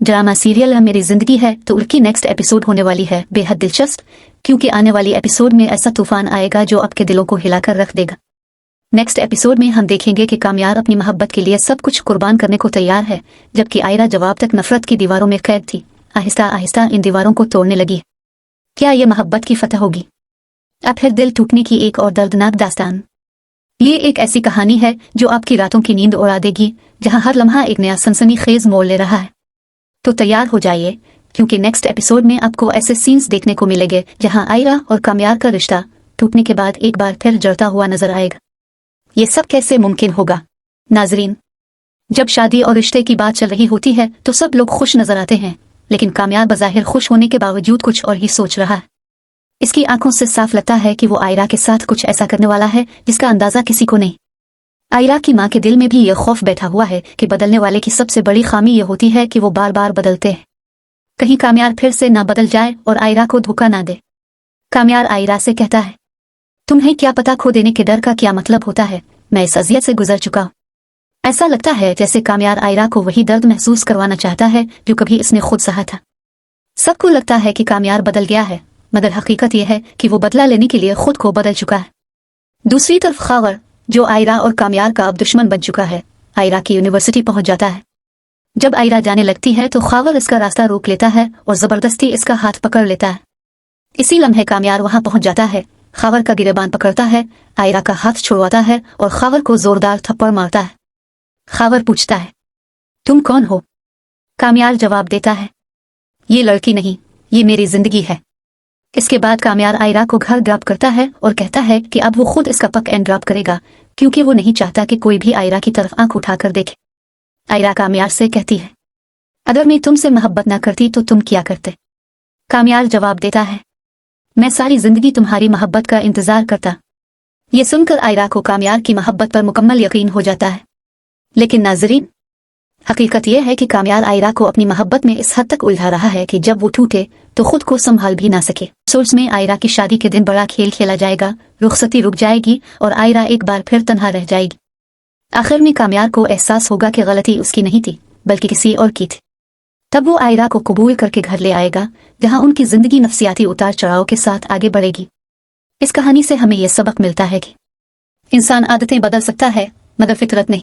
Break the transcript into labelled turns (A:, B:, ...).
A: Drama serial मेरी जिंदगी है तो उसकी नेक्स्ट एपिसोड होने वाली है बेहद दिलचस्प, क्योंकि आने वाली एपिसोड में ऐसा तूफान आएगा जो आपके दिलों को हिलाकर रख देगा। नेक्स्ट एपिसोड में हम देखेंगे कि कामयार अपनी मोहब्बत के लिए सब कुछ कुर्बान करने को तैयार है, जबकि आयरा जवाब तक नफरत की दीवारों में कैद थी, आहिस्ता आहिस्ता इन दीवारों को तोड़ने लगी। क्या ये मोहब्बत की फतह होगी? अब फिर दिल टूटने की एक और दर्दनाक दास्तान। ये एक ऐसी कहानी है जो आपकी रातों की नींद उड़ा देगी, जहां हर लम्हा एक नया सनसनीखेज मोड़ ले रहा है। तो तैयार हो जाइए, क्योंकि नेक्स्ट एपिसोड में आपको ऐसे सीन्स देखने को मिलेंगे जहां आयरा और कामयार का रिश्ता टूटने के बाद एक बार फिर जड़ता हुआ नजर आएगा। ये सब कैसे मुमकिन होगा? नाजरीन, जब शादी और रिश्ते की बात चल रही होती है तो सब लोग खुश नजर आते हैं, लेकिन कामयार बज़ाहिर खुश होने के बावजूद कुछ और ही सोच रहा है। इसकी आंखों से साफ लगता है कि वो आयरा के साथ कुछ ऐसा करने वाला है जिसका अंदाजा किसी को नहीं। आयरा की माँ के दिल में भी यह खौफ बैठा हुआ है कि बदलने वाले की सबसे बड़ी खामी यह होती है कि वो बार बार बदलते हैं। कहीं कामयार फिर से ना बदल जाए और आयरा को धोखा ना दे। कामयार आयरा से कहता है, तुम्हें क्या पता खो देने के डर का क्या मतलब होता है, मैं इस अजियत से गुजर चुका हूँ। ऐसा लगता है जैसे कामयार आयरा को वही दर्द महसूस करवाना चाहता है जो कभी इसने खुद सहा था। सबको लगता है कि कामयार बदल गया है, मगर हकीकत यह है कि वो बदला लेने के लिए खुद को बदल चुका है। दूसरी तरफ खावर, जो आयरा और कामयार का अब दुश्मन बन चुका है, आयरा की यूनिवर्सिटी पहुंच जाता है। जब आयरा जाने लगती है तो खावर इसका रास्ता रोक लेता है और जबरदस्ती इसका हाथ पकड़ लेता है। इसी लम्हे कामयार वहां पहुंच जाता है, खावर का गिरेबान पकड़ता है, आयरा का हाथ छुड़वाता है और खावर को जोरदार थप्पड़ मारता है। खावर पूछता है, तुम कौन हो? कामयार जवाब देता है, ये लड़की नहीं, ये मेरी जिंदगी है। इसके बाद कामयार आयरा को घर ड्रॉप करता है और कहता है कि अब वो खुद इसका पक एंड ड्रॉप करेगा, क्योंकि वो नहीं चाहता कि कोई भी आयरा की तरफ आंख उठाकर देखे। आयरा कामयार से कहती है, अगर मैं तुमसे मोहब्बत ना करती तो तुम क्या करते? कामयार जवाब देता है, मैं सारी जिंदगी तुम्हारी मोहब्बत का इंतजार करता। ये सुनकर आयरा को कामयार की मोहब्बत पर मुकम्मल यकीन हो जाता है। लेकिन नाजरीन, हकीकत यह है कि कामयार आयरा को अपनी मोहब्बत में इस हद तक उलझा रहा है कि जब वो टूटे तो खुद को संभाल भी ना सके। सोच में आयरा की शादी के दिन बड़ा खेल खेला जाएगा, रुखसती रुक जाएगी और आयरा एक बार फिर तन्हा रह जाएगी। आखिर में कामयार को एहसास होगा कि गलती उसकी नहीं थी बल्कि किसी और की थी। तब वो आयरा को कबूल करके घर ले आएगा, जहां उनकी जिंदगी नफसियाती उतार चढ़ाव के साथ आगे बढ़ेगी। इस कहानी से हमें यह सबक मिलता है कि इंसान आदतें बदल सकता है, मगर फितरत नहीं।